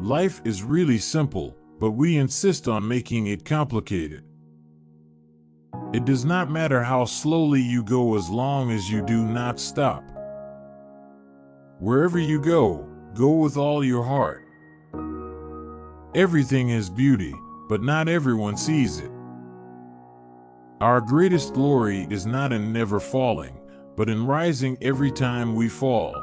Life is really simple, but we insist on making it complicated. It does not matter how slowly you go as long as you do not stop. Wherever you go, go with all your heart. Everything has beauty, but not everyone sees it. Our greatest glory is not in never falling, but in rising every time we fall.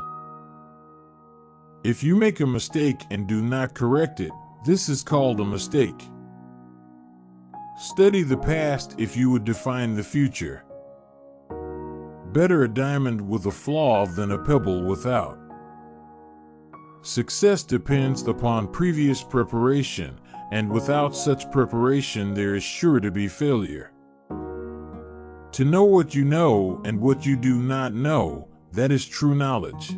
If you make a mistake and do not correct it, this is called a mistake. Study the past if you would define the future. Better a diamond with a flaw than a pebble without. Success depends upon previous preparation, and without such preparation there is sure to be failure. To know what you know and what you do not know, that is true knowledge.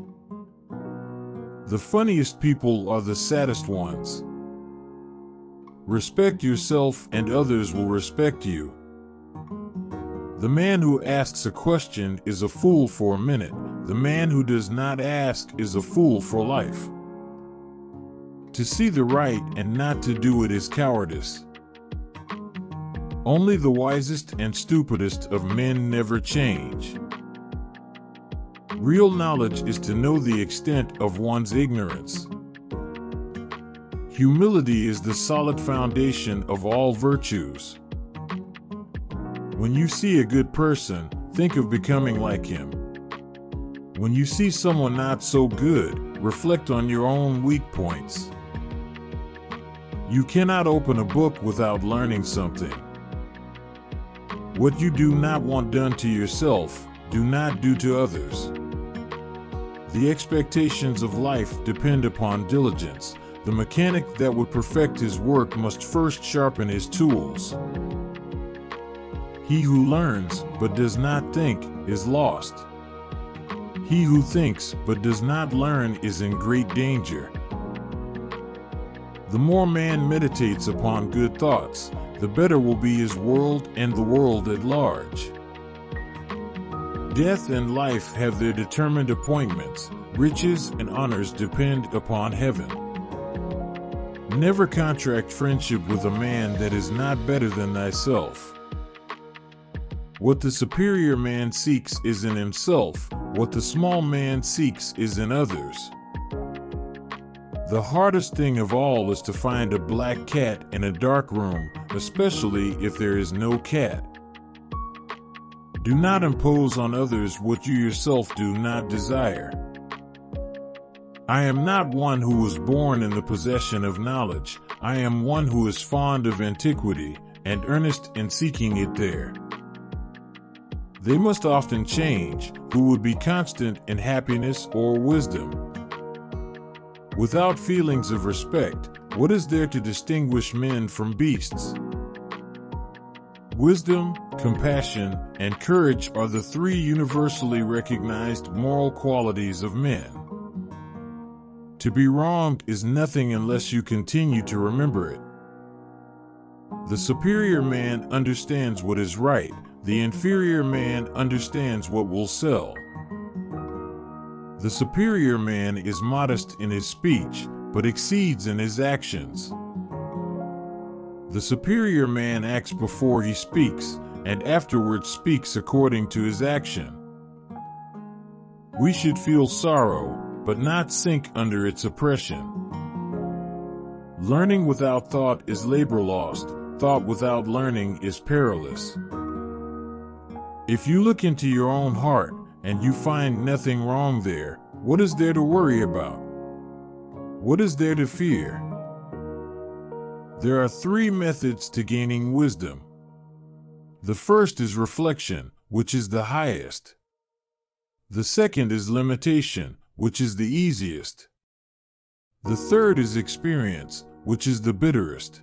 The funniest people are the saddest ones. Respect yourself and others will respect you. The man who asks a question is a fool for a minute. The man who does not ask is a fool for life. To see the right and not to do it is cowardice. Only the wisest and stupidest of men never change. Real knowledge is to know the extent of one's ignorance. Humility is the solid foundation of all virtues. When you see a good person, think of becoming like him. When you see someone not so good, reflect on your own weak points. You cannot open a book without learning something. What you do not want done to yourself, do not do to others. The expectations of life depend upon diligence. The mechanic that would perfect his work must first sharpen his tools. He who learns but does not think is lost. He who thinks but does not learn is in great danger. The more man meditates upon good thoughts, the better will be his world and the world at large. Death and life have their determined appointments. Riches and honors depend upon heaven. Never contract friendship with a man that is not better than thyself. What the superior man seeks is in himself, what the small man seeks is in others. The hardest thing of all is to find a black cat in a dark room, especially if there is no cat. Do not impose on others what you yourself do not desire. I am not one who was born in the possession of knowledge. I am one who is fond of antiquity and earnest in seeking it there. They must often change, who would be constant in happiness or wisdom. Without feelings of respect, what is there to distinguish men from beasts? Wisdom, compassion, and courage are the three universally recognized moral qualities of men. To be wronged is nothing unless you continue to remember it. The superior man understands what is right. The inferior man understands what will sell. The superior man is modest in his speech, but exceeds in his actions. The superior man acts before he speaks, and afterwards speaks according to his action. We should feel sorrow, but not sink under its oppression. Learning without thought is labor lost. Thought without learning is perilous. If you look into your own heart and you find nothing wrong there, what is there to worry about? What is there to fear? There are three methods to gaining wisdom. The first is reflection, which is the highest. The second is limitation, which is the easiest. The third is experience, which is the bitterest.